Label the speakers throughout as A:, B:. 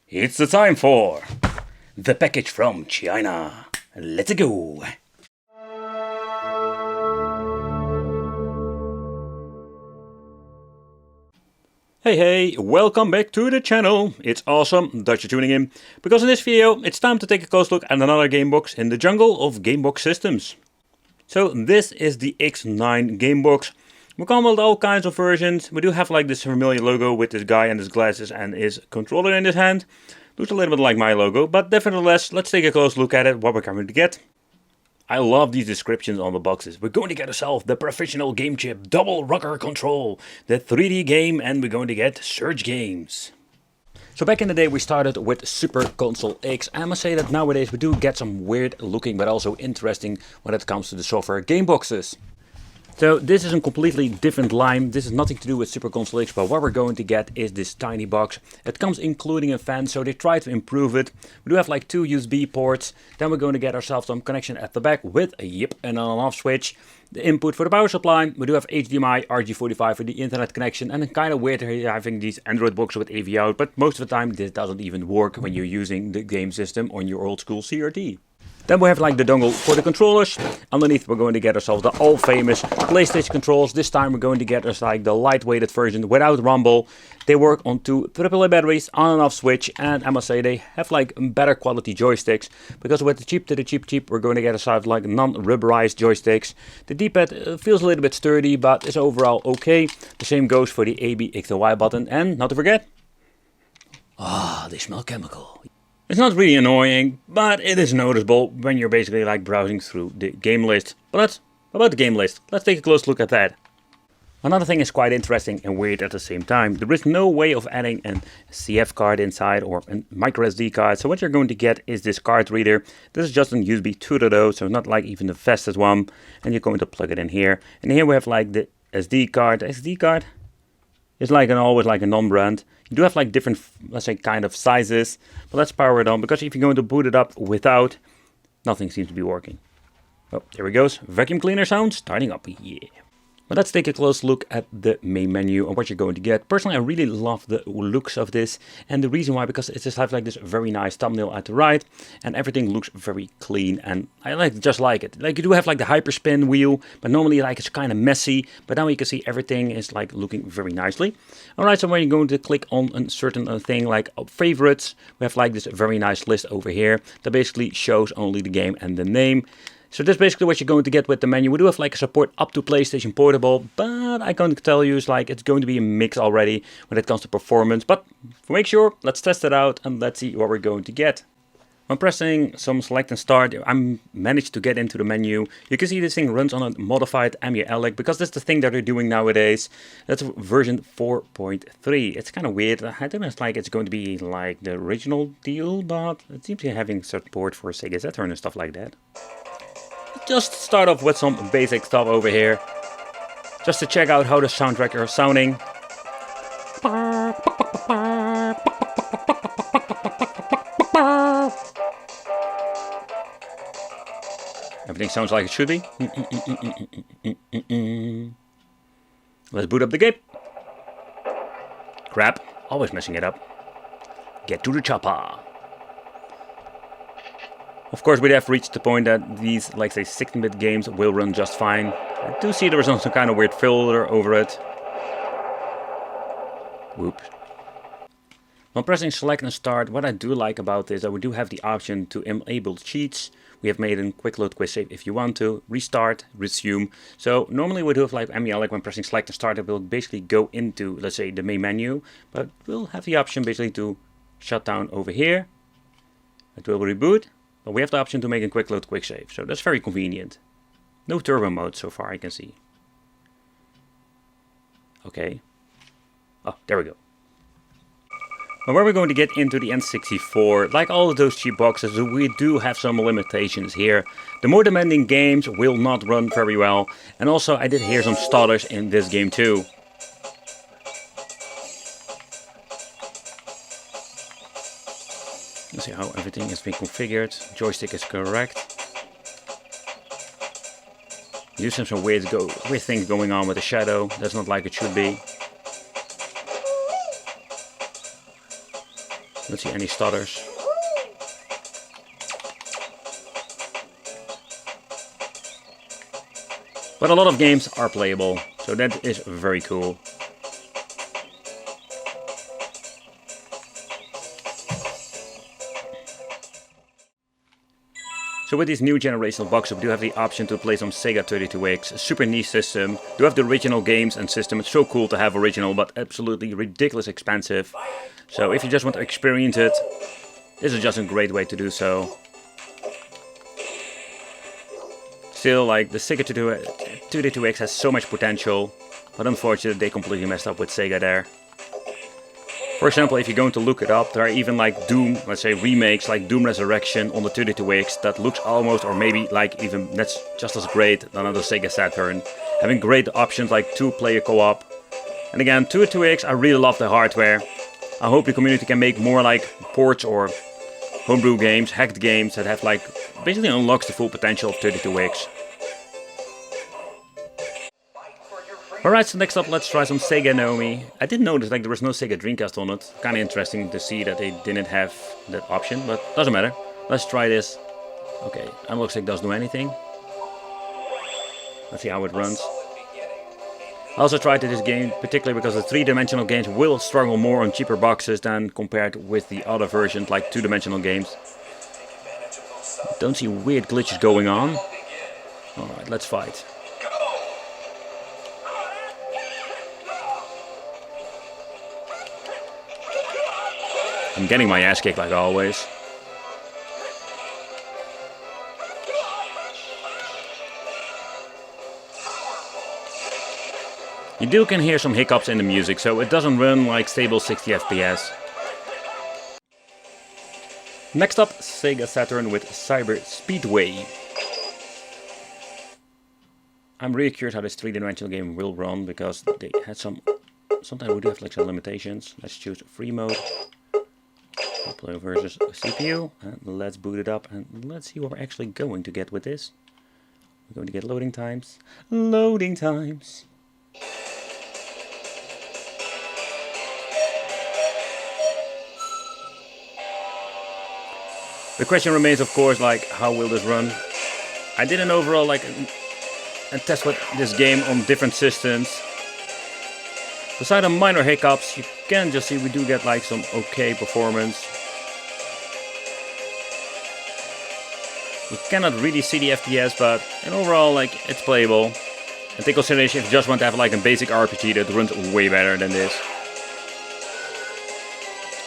A: It's the time for the package from China. Let's go! Hey, welcome back to the channel. It's awesome that you're tuning in, because in this video it's time to take a close look at another game box in the jungle of game box systems. So this is the X9 game box. We come with all kinds of versions. We do have like this familiar logo with this guy and his glasses and his controller in his hand. Looks a little bit like my logo, but nevertheless, let's take a close look at it, what we're going to get. I love these descriptions on the boxes. We're going to get ourselves the professional game chip, double rocker control, the 3D game, and we're going to get Surge games. So back in the day we started with Super Console X. I must say that nowadays we do get some weird looking but also interesting when it comes to the software game boxes. So this is a completely different line. This is nothing to do with Super Console X, but what we're going to get is this tiny box. It comes including a fan, so they try to improve it. We do have like 2 USB ports. Then we're going to get ourselves some connection at the back with an on and off switch. The input for the power supply. We do have HDMI, RJ45 for the internet connection, and it's kind of weird having these Android boxes with AV out, but most of the time this doesn't even work when you're using the game system on your old school CRT. Then we have like the dongle for the controllers. Underneath we're going to get ourselves the all famous PlayStation controls. This time we're going to get us like the lightweighted version without rumble. They work on 2 AAA batteries, on and off switch, and I must say they have like better quality joysticks, because with the cheap to the cheap we're going to get ourselves like non-rubberized joysticks. The D-pad feels a little bit sturdy, but is overall okay. The same goes for the A, B, X and Y button, and not to forget, they smell chemical. It's not really annoying, but it is noticeable when you're basically like browsing through the game list. But about the game list, let's take a close look at that. Another thing is quite interesting and weird at the same time. There is no way of adding a CF card inside or a micro SD card. So what you're going to get is this card reader. This is just a USB 2.0, so not like even the fastest one. And you're going to plug it in here. And here we have like the SD card. The SD card is like always like a non-brand. You do have like different, let's say, kind of sizes, but let's power it on, because if you're going to boot it up without, nothing seems to be working. Oh, there it goes. Vacuum cleaner sound starting up. Yeah. But let's take a close look at the main menu and what you're going to get. Personally, I really love the looks of this, and the reason why, because it just has like this very nice thumbnail at the right, and everything looks very clean, and I just like it. Like you do have like the hyperspin wheel, but normally like it's kind of messy, but now you can see everything is like looking very nicely. Alright, so when you're going to click on a certain thing like favorites, we have like this very nice list over here that basically shows only the game and the name. So that's basically what you're going to get with the menu. We do have like a support up to PlayStation Portable, but I can tell you is like it's going to be a mix already when it comes to performance. But to make sure, let's test it out and let's see what we're going to get. When pressing some select and start, I managed to get into the menu. You can see this thing runs on a modified Emulation, because that's the thing that they're doing nowadays. That's version 4.3. It's kind of weird. I don't know if like it's going to be like the original deal, but it seems to be having support for Sega Saturn and stuff like that. Just start off with some basic stuff over here, just to check out how the soundtrack is sounding. Everything sounds like it should be. Let's boot up the game. Crap, always messing it up. Get to the chopper. Of course, we have reached the point that these, like say, 16-bit games will run just fine. I do see there is some kind of weird filter over it. Whoops. When pressing select and start, what I do like about this is that we do have the option to enable cheats. We have made a quick load, quick save if you want to. Restart, resume. So normally we do have like like when pressing select and start, it will basically go into, let's say, the main menu. But we'll have the option basically to shut down over here. It will reboot. But we have the option to make a quick load, quick save, so that's very convenient. No turbo mode so far, I can see. Okay. Oh, there we go. But where we're going to get into the N64, like all of those cheap boxes, we do have some limitations here. The more demanding games will not run very well, and also I did hear some stutters in this game too. Let's see how everything has been configured. Joystick is correct. You have some weird things going on with the shadow. That's not like it should be. Let's see any stutters. But a lot of games are playable, so that is very cool. So with this new generational box, we do have the option to play some Sega 32X, a super niche system. Do have the original games and system. It's so cool to have original, but absolutely ridiculous expensive. So if you just want to experience it, this is just a great way to do so. Still, like, the Sega 32X has so much potential, but unfortunately they completely messed up with Sega there. For example, if you're going to look it up, there are even like Doom, let's say remakes like Doom Resurrection on the 32X that looks almost, or maybe like even that's just as great than on the Sega Saturn. Having great options like 2-player co-op. And again, 32X, I really love the hardware. I hope the community can make more like ports or homebrew games, hacked games that have like basically unlocks the full potential of 32X. Alright, so next up let's try some Sega Naomi. I didn't notice like there was no Sega Dreamcast on it. Kinda interesting to see that they didn't have that option, but doesn't matter. Let's try this. Okay, unlock stick doesn't do anything. Let's see how it runs. I also tried this game particularly because the 3-dimensional games will struggle more on cheaper boxes than compared with the other versions like 2-dimensional games. Don't see weird glitches going on. Alright, let's fight. I'm getting my ass kicked like always. You do can hear some hiccups in the music, so it doesn't run like stable 60 FPS. Next up, Sega Saturn with Cyber Speedway. I'm really curious how this 3-dimensional game will run, because they had some... Sometimes we do have like some limitations. Let's choose free mode. Play versus CPU, and let's boot it up and let's see what we're actually going to get with this. We're going to get loading times. Loading times. The question remains, of course, like how will this run? I did an overall like a test with this game on different systems. Beside the minor hiccups, you can just see we do get like some okay performance. We cannot really see the FPS, but in overall, like, it's playable. And take consideration if you just want to have like a basic RPG that runs way better than this.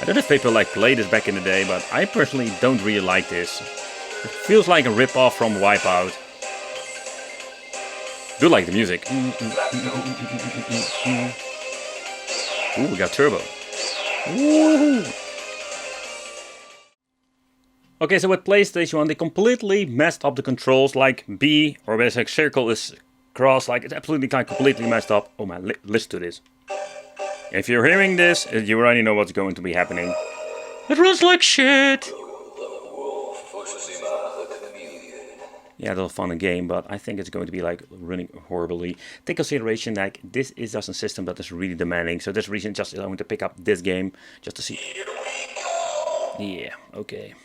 A: I don't know if people like played this back in the day, but I personally don't really like this. It feels like a rip-off from Wipeout. Do like the music. Ooh, we got turbo. Woohoo! Okay, so with PlayStation 1, they completely messed up the controls, like B, or basic circle is cross, like it's absolutely completely messed up. Oh man, listen to this. If you're hearing this, you already know what's going to be happening. It runs like shit! Yeah, that's a fun game, but I think it's going to be like running horribly. Take consideration like this is just a system that is really demanding, so this reason just I want to pick up this game just to see. Yeah, okay.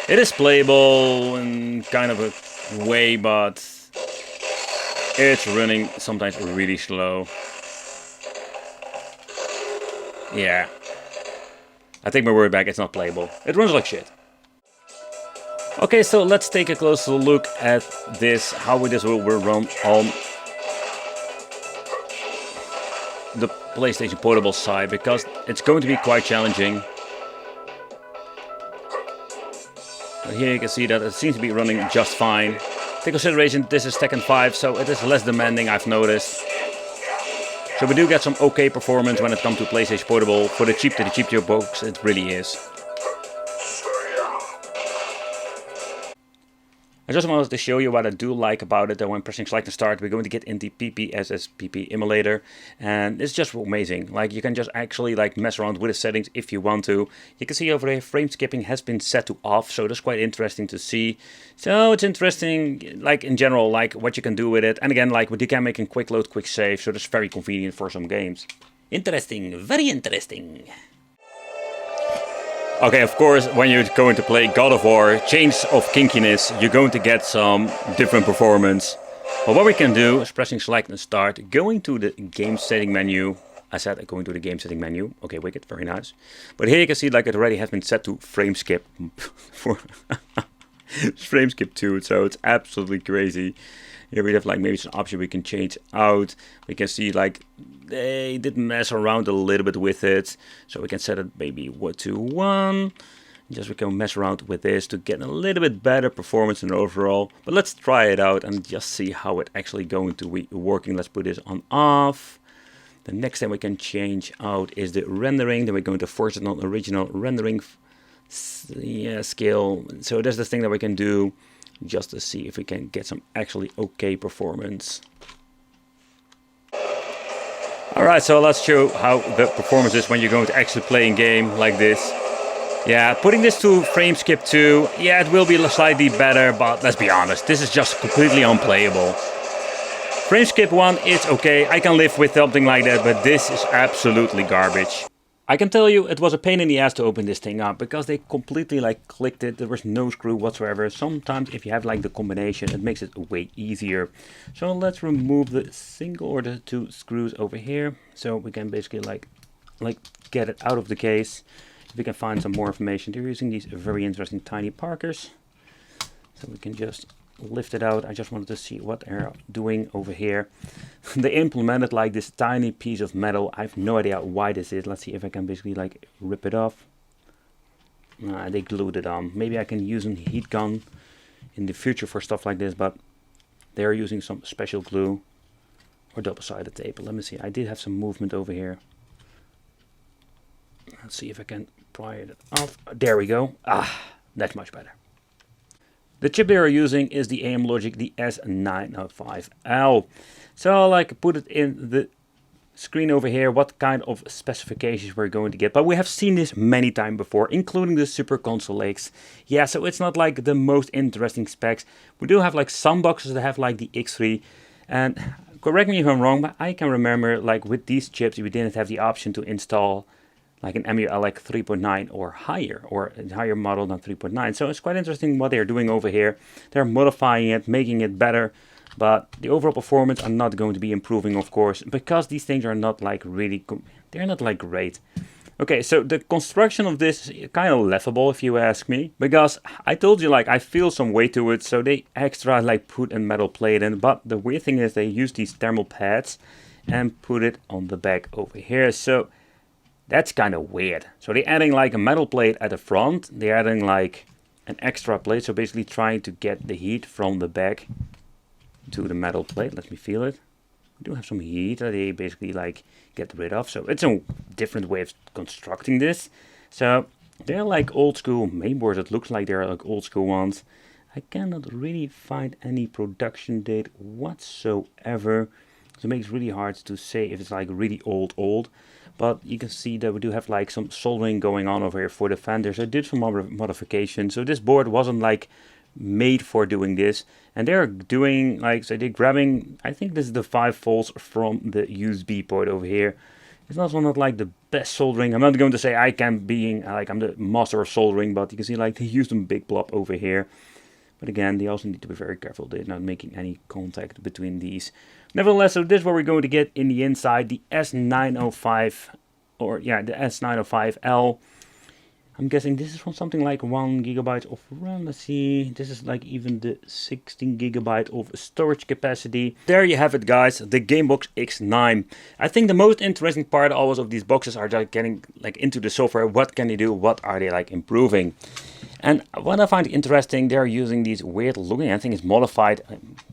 A: It is playable in kind of a way, but it's running sometimes really slow. Yeah. I take my word back, it's not playable. It runs like shit. Okay, so let's take a closer look at this, how this will run on the PlayStation Portable side, because it's going to be quite challenging. Here you can see that it seems to be running just fine. Take consideration this is Tekken 5, so it is less demanding, I've noticed. So we do get some okay performance when it comes to PlayStation Portable. For the cheap box, it really is. I just wanted to show you what I do like about it, that when pressing select and start, we're going to get into PPSSPP emulator, and it's just amazing. Like, you can just actually like mess around with the settings if you want to. You can see over here frame skipping has been set to off, so that's quite interesting to see. So it's interesting, like in general, like what you can do with it. And again, like you can make a quick load, quick save, so that's very convenient for some games. Interesting, very interesting. Okay, of course, when you're going to play God of War, change of kinkiness, you're going to get some different performance. But what we can do is pressing select and start, going to the game setting menu. I said going to the game setting menu. Okay, wicked, very nice. But here you can see like it already has been set to frame skip for frame skip 2, so it's absolutely crazy. Here we have like maybe some option we can change out. We can see like they did mess around a little bit with it, so we can set it maybe 1 to 1. Just we can mess around with this to get a little bit better performance and overall. But let's try it out and just see how it actually going to be working. Let's put this on off. The next thing we can change out is the rendering. Then we're going to force it on original rendering scale. So that's the thing that we can do, just to see if we can get some actually okay performance. Alright, so let's show how the performance is when you're going to actually play in game like this. Yeah, putting this to frame skip 2, yeah, it will be slightly better, but let's be honest, this is just completely unplayable. Frame skip 1 is okay, I can live with something like that, but this is absolutely garbage. I can tell you it was a pain in the ass to open this thing up, because they completely like clicked it, there was no screw whatsoever. Sometimes if you have like the combination, it makes it way easier. So let's remove the single or the 2 screws over here, so we can basically like get it out of the case. If we can find some more information, they're using these very interesting tiny Parkers, so we can just lift it out. I just wanted to see what they're doing over here. They implemented like this tiny piece of metal. I have no idea why this is. Let's see if I can basically like rip it off. They glued it on. Maybe I can use a heat gun in the future for stuff like this, but they're using some special glue or double-sided tape. Let me see. I did have some movement over here. Let's see if I can pry it off. There we go. That's much better. The chip they are using is the AM Logic, the S905L. So I'll like put it in the screen over here, what kind of specifications we're going to get. But we have seen this many times before, including the Super Console X. Yeah, so it's not like the most interesting specs. We do have like some boxes that have like the X3. And correct me if I'm wrong, but I can remember like with these chips, we didn't have the option to install like an Emulation 3.9 or higher, or a higher model than 3.9. So it's quite interesting what they're doing over here. They're modifying it, making it better, but the overall performance are not going to be improving, of course, because these things are not like really, they're not like great. Okay, so the construction of this is kind of laughable if you ask me, because I told you like I feel some weight to it, so they extra like put a metal plate in, but the weird thing is they use these thermal pads and put it on the back over here. So that's kind of weird. So they're adding like a metal plate at the front. They're adding like an extra plate. So basically trying to get the heat from the back to the metal plate. Let me feel it. We do have some heat that they basically like get rid of. So it's a different way of constructing this. So they're like old school mainboards. It looks like they're like old school ones. I cannot really find any production date whatsoever. So it makes it really hard to say if it's like really old. But you can see that we do have like some soldering going on over here for the fenders. I did some modifications. So this board wasn't like made for doing this. And they're doing like, so they're grabbing, I think this is the 5 volts from the USB port over here. It's also not like the best soldering. I'm not going to say I can being like I'm the master of soldering, but you can see like they used a big blob over here. But again, they also need to be very careful. They're not making any contact between these. Nevertheless, so this is what we're going to get in the inside, the S905, or yeah, the S905L. I'm guessing this is from something like 1 gigabyte of RAM. Let's see, this is like even the 16 gigabyte of storage capacity. There you have it, guys, the Gamebox X9. I think the most interesting part always of these boxes are just getting like into the software. What can they do? What are they like improving? And what I find interesting, they're using these weird looking, I think it's modified,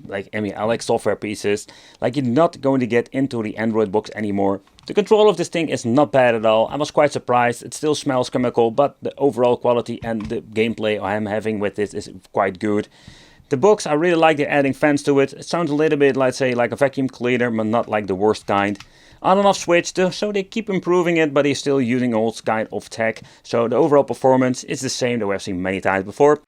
A: like Alex software pieces. Like you're not going to get into the Android box anymore. The control of this thing is not bad at all. I was quite surprised. It still smells chemical, but the overall quality and the gameplay I am having with this is quite good. The box, I really like they're adding fans to it. It sounds a little bit, let's say, like a vacuum cleaner, but not like the worst kind. On and off switch, so they keep improving it, but they're still using old kind of tech. So the overall performance is the same that we've seen many times before.